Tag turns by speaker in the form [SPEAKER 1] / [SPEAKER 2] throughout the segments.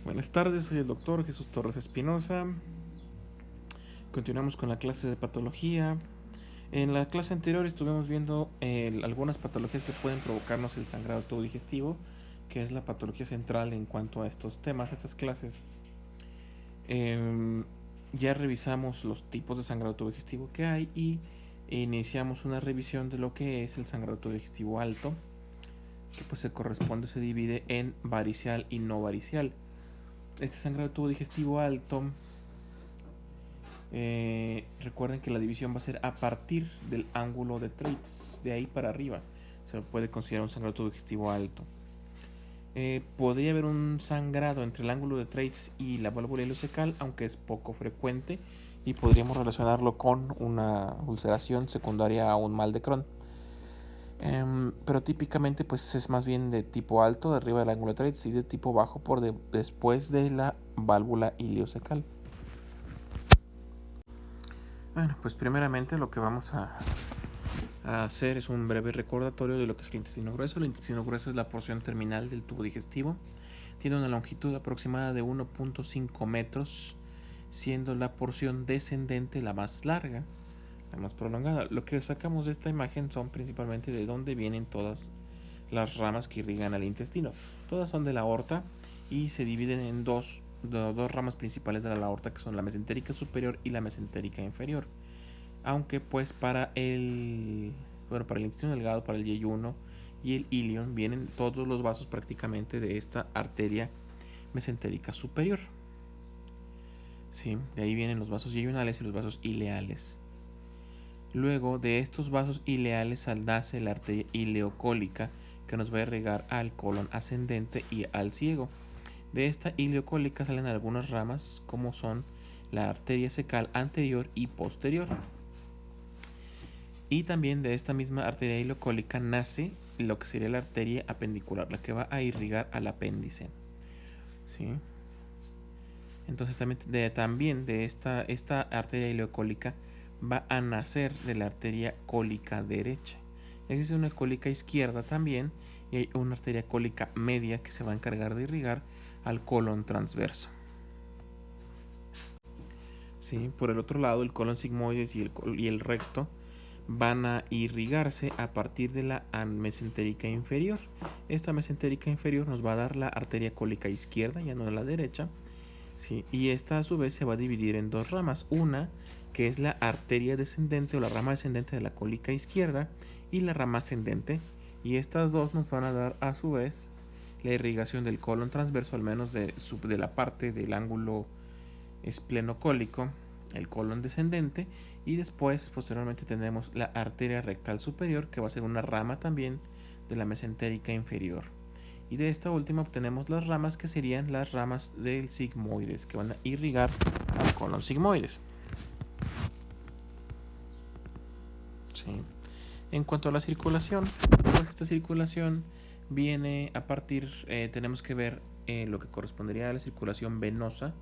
[SPEAKER 1] Buenas tardes, soy el doctor Jesús Torres Espinosa. Continuamos con la clase de patología. En la clase anterior estuvimos viendo algunas patologías que pueden provocarnos el sangrado tubo digestivo, que es la patología central en cuanto a estos temas, estas clases. Ya revisamos los tipos de sangrado tubo digestivo que hay y iniciamos una revisión de lo que es el sangrado tubo digestivo alto, que pues se divide en varicial y no varicial. Este sangrado tubo digestivo alto, recuerden que la división va a ser a partir del ángulo de Treitz, de ahí para arriba. Se puede considerar un sangrado tubo digestivo alto. Podría haber un sangrado entre el ángulo de Treitz y la válvula ileocecal, aunque es poco frecuente, y podríamos relacionarlo con una ulceración secundaria a un mal de Crohn. Pero típicamente pues es más bien de tipo alto, de arriba del ángulo de Treitz, y de tipo bajo después de la válvula ileocecal. Bueno, pues primeramente lo que vamos a hacer es un breve recordatorio de lo que es el intestino grueso. El intestino grueso es la porción terminal del tubo digestivo. Tiene una longitud aproximada de 1.5 metros, siendo la porción descendente la más larga, la más prolongada. Lo que sacamos de esta imagen son principalmente de dónde vienen todas las ramas que irrigan al intestino. Todas son de la aorta y se dividen en dos ramas principales de la aorta, que son la mesentérica superior y la mesentérica inferior. Aunque pues para el intestino delgado, para el yeyuno y el ilion, vienen todos los vasos prácticamente de esta arteria mesentérica superior. ¿Sí? De ahí vienen los vasos yeyunales y los vasos ileales. Luego de estos vasos ileales nace la arteria ileocólica, que nos va a irrigar al colon ascendente y al ciego. De esta ileocólica salen algunas ramas, como son la arteria cecal anterior y posterior. Y también de esta misma arteria ileocólica nace lo que sería la arteria apendicular, la que va a irrigar al apéndice. ¿Sí? Entonces también de esta arteria ileocólica va a nacer de la arteria cólica derecha. Existe una cólica izquierda también, y hay una arteria cólica media que se va a encargar de irrigar al colon transverso. ¿Sí? Por el otro lado, el colon sigmoides y el recto van a irrigarse a partir de la mesentérica inferior. Esta mesentérica inferior nos va a dar la arteria cólica izquierda, ya no la derecha. ¿Sí? Y esta a su vez se va a dividir en dos ramas. Una que es la arteria descendente o la rama descendente de la cólica izquierda, y la rama ascendente. Y estas dos nos van a dar a su vez la irrigación del colon transverso, al menos de la parte del ángulo esplenocólico, el colon descendente. Y después, posteriormente, tenemos la arteria rectal superior, que va a ser una rama también de la mesentérica inferior. Y de esta última obtenemos las ramas que serían las ramas del sigmoides, que van a irrigar al colon sigmoides. Sí. En cuanto a la circulación, pues esta circulación viene a partir, tenemos que ver lo que correspondería a la circulación venosa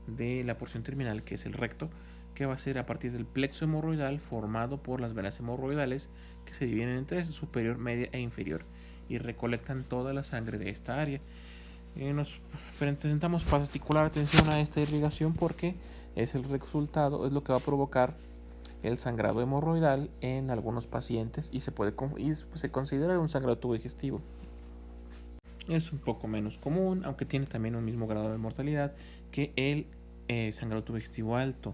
[SPEAKER 1] de la porción terminal, que es el recto, que va a ser a partir del plexo hemorroidal formado por las venas hemorroidales, que se dividen en tres: superior, media e inferior, y recolectan toda la sangre de esta área. Nos presentamos particular atención a esta irrigación porque es el resultado, es lo que va a provocar el sangrado hemorroidal en algunos pacientes, y se considera un sangrado tubo digestivo. Es un poco menos común, aunque tiene también un mismo grado de mortalidad que el sangrado tubo digestivo alto,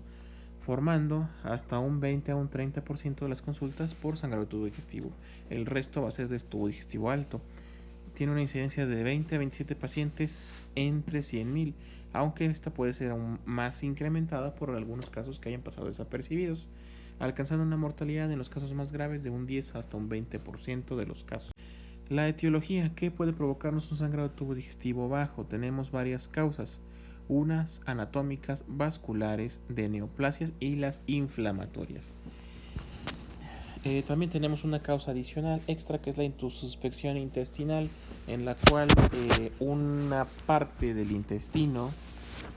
[SPEAKER 1] formando hasta un 20 a un 30% de las consultas por sangrado tubo digestivo. El resto va a ser de tubo digestivo alto. Tiene una incidencia de 20 a 27 pacientes entre 100.000, aunque esta puede ser aún más incrementada por algunos casos que hayan pasado desapercibidos, alcanzando una mortalidad en los casos más graves de un 10 hasta un 20% de los casos. La etiología, ¿qué puede provocarnos un sangrado tubo digestivo bajo? Tenemos varias causas, unas anatómicas, vasculares, de neoplasias y las inflamatorias. También tenemos una causa adicional extra, que es la insuspección intestinal, en la cual una parte del intestino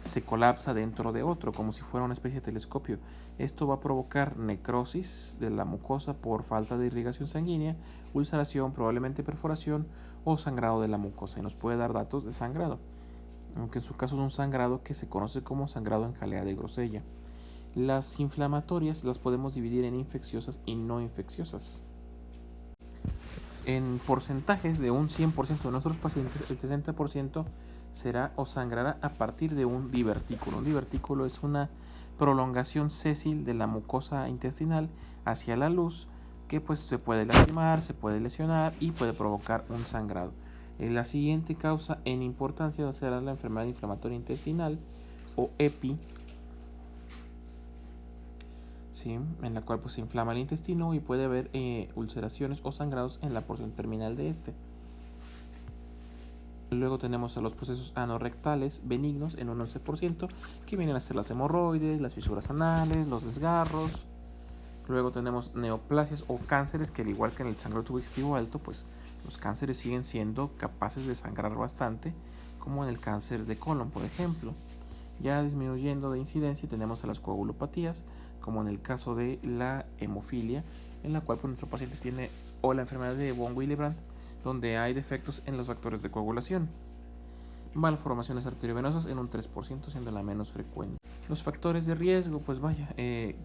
[SPEAKER 1] se colapsa dentro de otro, como si fuera una especie de telescopio. Esto va a provocar necrosis de la mucosa por falta de irrigación sanguínea, ulceración, probablemente perforación o sangrado de la mucosa, y nos puede dar datos de sangrado. aunque en su caso es un sangrado que se conoce como sangrado en jalea de grosella. Las inflamatorias las podemos dividir en infecciosas y no infecciosas. En porcentajes de un 100% de nuestros pacientes, el 60% será o sangrará a partir de un divertículo. Un divertículo es una prolongación sésil de la mucosa intestinal hacia la luz que pues se puede lastimar, se puede lesionar y puede provocar un sangrado. La siguiente causa en importancia será la enfermedad inflamatoria intestinal o EPI, ¿sí? En la cual pues, se inflama el intestino y puede haber ulceraciones o sangrados en la porción terminal de este. Luego tenemos a los procesos anorrectales benignos en un 11%, que vienen a ser las hemorroides, las fisuras anales, los desgarros. Luego tenemos neoplasias o cánceres, que al igual que en el sangrado tubo digestivo alto, pues los cánceres siguen siendo capaces de sangrar bastante, como en el cáncer de colon, por ejemplo. Ya disminuyendo de incidencia tenemos a las coagulopatías, como en el caso de la hemofilia, en la cual pues, nuestro paciente tiene o la enfermedad de von Willebrand, donde hay defectos en los factores de coagulación. Malformaciones arteriovenosas en un 3%, siendo la menos frecuente. Los factores de riesgo, pues vaya,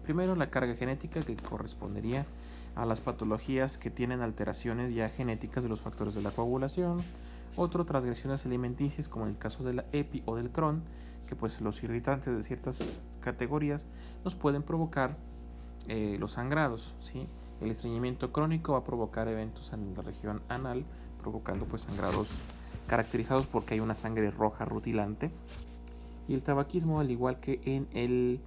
[SPEAKER 1] primero la carga genética, que correspondería a las patologías que tienen alteraciones ya genéticas de los factores de la coagulación. Otro, transgresiones alimenticias, como en el caso de la EPI o del Crohn, que pues los irritantes de ciertas categorías nos pueden provocar los sangrados, ¿sí? El estreñimiento crónico va a provocar eventos en la región anal, provocando pues sangrados caracterizados porque hay una sangre roja rutilante. Y el tabaquismo, al igual que en el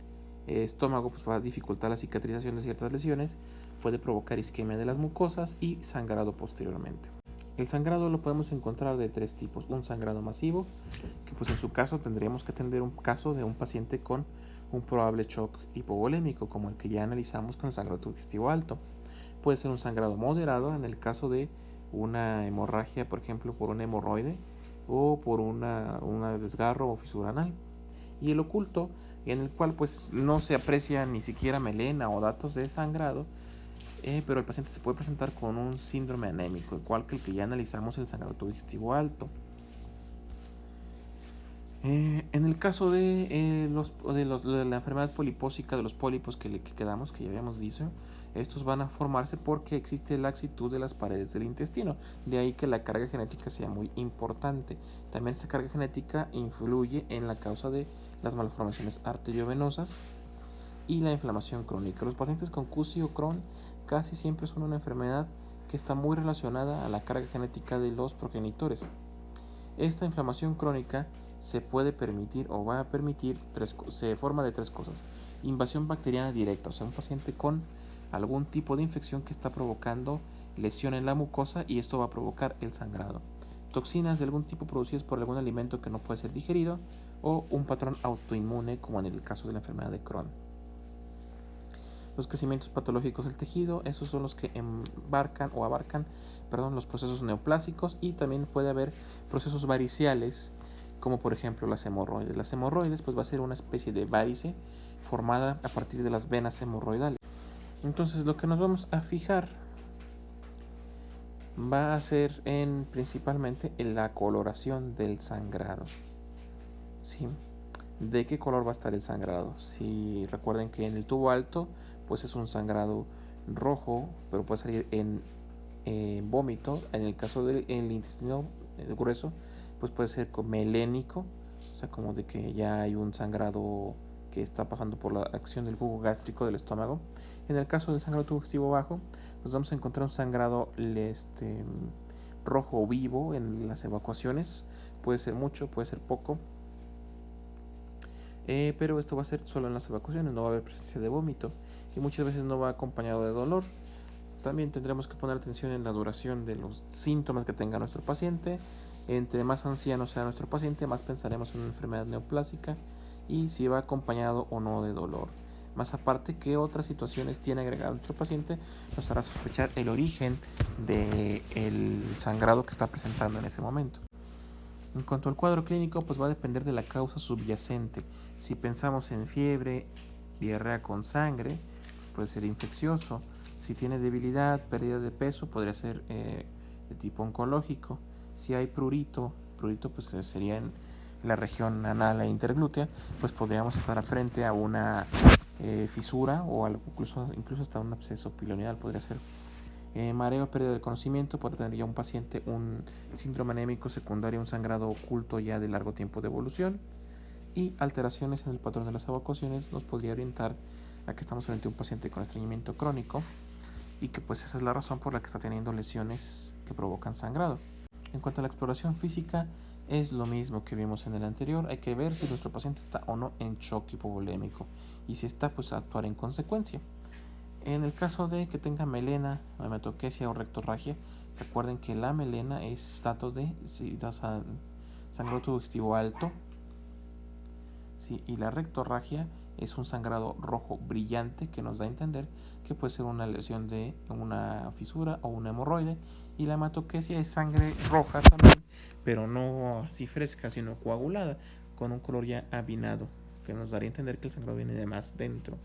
[SPEAKER 1] estómago, pues va a dificultar la cicatrización de ciertas lesiones, puede provocar isquemia de las mucosas y sangrado posteriormente. El sangrado lo podemos encontrar de tres tipos. Un sangrado masivo, que pues en su caso tendríamos que atender un caso de un paciente con un probable shock hipovolémico, como el que ya analizamos con el sangrado digestivo alto. Puede ser un sangrado moderado en el caso de una hemorragia, por ejemplo, por un hemorroide o por una desgarro o fisura anal. Y el oculto, en el cual pues no se aprecia ni siquiera melena o datos de sangrado, pero el paciente se puede presentar con un síndrome anémico, igual que el que ya analizamos en el sangrado digestivo alto. En el caso de la enfermedad polipósica, de los pólipos que quedamos, que ya habíamos dicho, estos van a formarse porque existe laxitud de las paredes del intestino. De ahí que la carga genética sea muy importante. También esta carga genética influye en la causa de las malformaciones arteriovenosas y la inflamación crónica. Los pacientes con CUSI o Crohn casi siempre son una enfermedad que está muy relacionada a la carga genética de los progenitores. Esta inflamación crónica se puede permitir o va a permitir, se forma de tres cosas. Invasión bacteriana directa, o sea, un paciente con algún tipo de infección que está provocando lesión en la mucosa y esto va a provocar el sangrado. Toxinas de algún tipo producidas por algún alimento que no puede ser digerido o un patrón autoinmune, como en el caso de la enfermedad de Crohn. Los crecimientos patológicos del tejido, esos son los que abarcan los procesos neoplásicos, y también puede haber procesos variciales, como por ejemplo las hemorroides. Las hemorroides pues va a ser una especie de varice formada a partir de las venas hemorroidales. Entonces lo que nos vamos a fijar va a ser principalmente en la coloración del sangrado. ¿Sí? ¿De qué color va a estar el sangrado? Si recuerden que en el tubo alto pues es un sangrado rojo, pero puede salir en vómito. En el caso del intestino grueso, pues puede ser melénico, o sea, como de que ya hay un sangrado que está pasando por la acción del jugo gástrico del estómago. En el caso del sangrado digestivo bajo, nos vamos a encontrar un sangrado rojo vivo en las evacuaciones. Puede ser mucho, puede ser poco. Pero esto va a ser solo en las evacuaciones, no va a haber presencia de vómito y muchas veces no va acompañado de dolor. También tendremos que poner atención en la duración de los síntomas que tenga nuestro paciente. Entre más anciano sea nuestro paciente, más pensaremos en una enfermedad neoplásica y si va acompañado o no de dolor. Más aparte, qué otras situaciones tiene agregado nuestro paciente nos hará sospechar el origen del sangrado que está presentando en ese momento. En cuanto al cuadro clínico, pues va a depender de la causa subyacente. Si pensamos en fiebre, diarrea con sangre, pues puede ser infeccioso. Si tiene debilidad, pérdida de peso, podría ser de tipo oncológico. Si hay prurito pues serían la región anal e interglútea, pues podríamos estar frente a una fisura o algo, incluso hasta un absceso piloneal podría ser. Mareo, pérdida del conocimiento, puede tener ya un paciente un síndrome anémico secundario, un sangrado oculto ya de largo tiempo de evolución, y alteraciones en el patrón de las evacuaciones nos podría orientar a que estamos frente a un paciente con estreñimiento crónico y que pues esa es la razón por la que está teniendo lesiones que provocan sangrado. En cuanto a la exploración física, es lo mismo que vimos en el anterior. Hay que ver si nuestro paciente está o no en shock hipovolémico, y si está, pues actuar en consecuencia. En el caso de que tenga melena, hematoquesia o rectorragia, recuerden que la melena es dato de sangrado digestivo alto, ¿sí? Y la rectorragia es un sangrado rojo brillante que nos da a entender que puede ser una lesión de una fisura o una hemorroide. Y la hematoquesia es sangre roja también, pero no así fresca, sino coagulada, con un color ya avinado, que nos daría a entender que el sangrado viene de más dentro,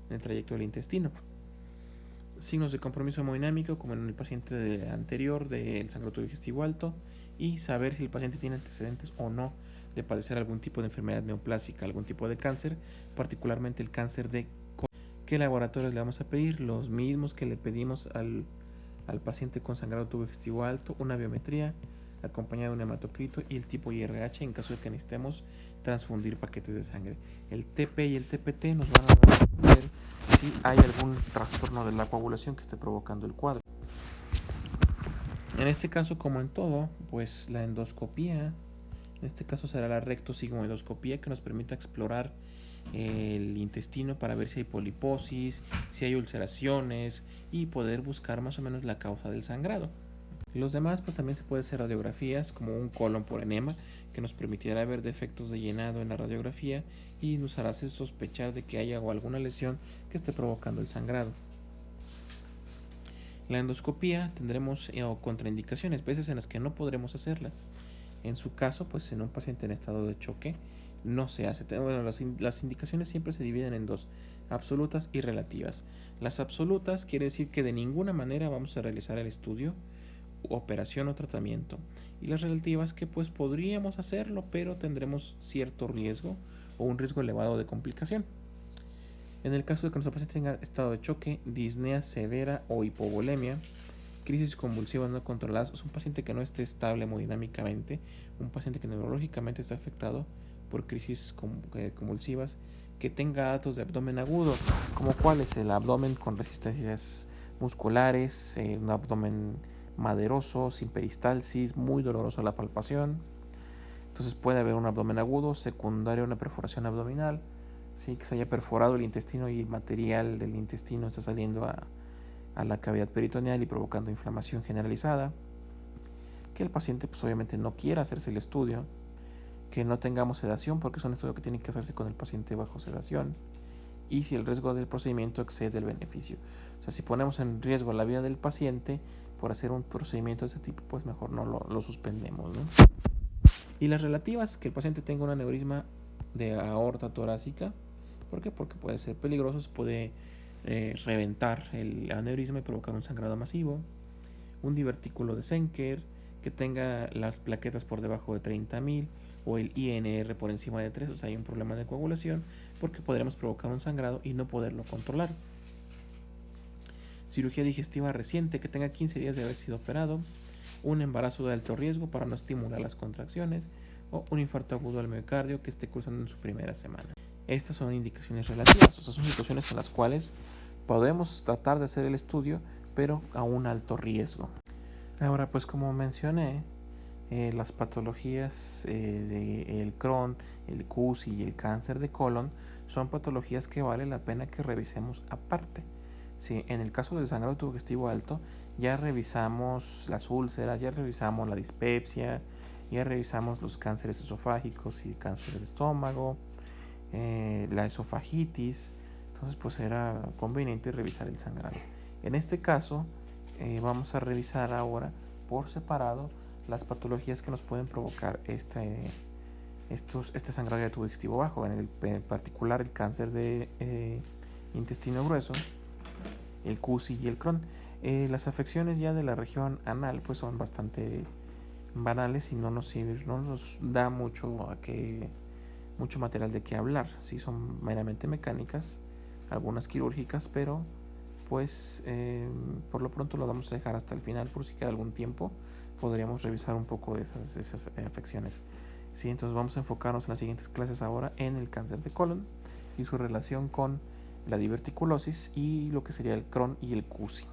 [SPEAKER 1] en el trayecto del intestino. Signos de compromiso hemodinámico, como en el paciente anterior del sangrado digestivo alto, y saber si el paciente tiene antecedentes o no de padecer algún tipo de enfermedad neoplásica, algún tipo de cáncer, particularmente el cáncer de colon. ¿Qué laboratorios le vamos a pedir? Los mismos que le pedimos al paciente con sangrado digestivo alto: una biometría acompañada de un hematocrito y el tipo IRH en caso de que necesitemos transfundir paquetes de sangre. El TP y el TPT nos van a ver si hay algún trastorno de la coagulación que esté provocando el cuadro. En este caso, como en todo, pues la endoscopía, en este caso será la rectosigmoidoscopía, que nos permita explorar el intestino para ver si hay poliposis, si hay ulceraciones, y poder buscar más o menos la causa del sangrado. Los demás, pues también se puede hacer radiografías, como un colon por enema, que nos permitirá ver defectos de llenado en la radiografía y nos hará sospechar de que haya alguna lesión que esté provocando el sangrado. La endoscopía tendremos contraindicaciones, veces en las que no podremos hacerla. En su caso, pues en un paciente en estado de choque, no se hace. Bueno, las indicaciones siempre se dividen en dos: absolutas y relativas. Las absolutas quiere decir que de ninguna manera vamos a realizar el estudio, operación o tratamiento, y las relativas que pues podríamos hacerlo, pero tendremos cierto riesgo o un riesgo elevado de complicación. En el caso de que nuestro paciente tenga estado de choque, disnea severa o hipovolemia, crisis convulsivas no controladas, es un paciente que no esté estable hemodinámicamente, un paciente que neurológicamente está afectado por crisis convulsivas, que tenga datos de abdomen agudo, como cuál es el abdomen con resistencias musculares, un abdomen maderoso, sin peristalsis, muy doloroso a la palpación. Entonces puede haber un abdomen agudo, secundario a una perforación abdominal, ¿sí? Que se haya perforado el intestino y el material del intestino está saliendo a la cavidad peritoneal y provocando inflamación generalizada. Que el paciente pues obviamente no quiera hacerse el estudio, que no tengamos sedación, porque es un estudio que tiene que hacerse con el paciente bajo sedación, y si el riesgo del procedimiento excede el beneficio. O sea, si ponemos en riesgo la vida del paciente por hacer un procedimiento de este tipo, pues mejor no lo suspendemos, ¿no? Y las relativas, que el paciente tenga un aneurisma de aorta torácica. ¿Por qué? Porque puede ser peligroso, se puede reventar el aneurisma y provocar un sangrado masivo. Un divertículo de Zenker, que tenga las plaquetas por debajo de 30.000 o el INR por encima de 3, o sea, hay un problema de coagulación, porque podremos provocar un sangrado y no poderlo controlar. Cirugía digestiva reciente, que tenga 15 días de haber sido operado. Un embarazo de alto riesgo para no estimular las contracciones, o un infarto agudo al miocardio que esté cursando en su primera semana. Estas son indicaciones relativas, o sea, son situaciones en las cuales podemos tratar de hacer el estudio, pero a un alto riesgo. Ahora, pues como mencioné, las patologías del Crohn, el CUSI y el cáncer de colon son patologías que vale la pena que revisemos aparte. Sí, en el caso del sangrado digestivo alto, ya revisamos las úlceras, ya revisamos la dispepsia, ya revisamos los cánceres esofágicos y cáncer de estómago, la esofagitis. Entonces pues era conveniente revisar el sangrado. En este caso vamos a revisar ahora por separado las patologías que nos pueden provocar este sangrado digestivo bajo, en particular el cáncer de intestino grueso, el CUSI y el Crohn. Las afecciones ya de la región anal pues son bastante banales y no nos da mucho material de qué hablar. Sí, son meramente mecánicas, algunas quirúrgicas, pero pues por lo pronto lo vamos a dejar hasta el final por si queda algún tiempo. Podríamos revisar un poco de esas afecciones. Sí, entonces vamos a enfocarnos en las siguientes clases ahora en el cáncer de colon y su relación con la diverticulosis y lo que sería el Crohn y el CUSI.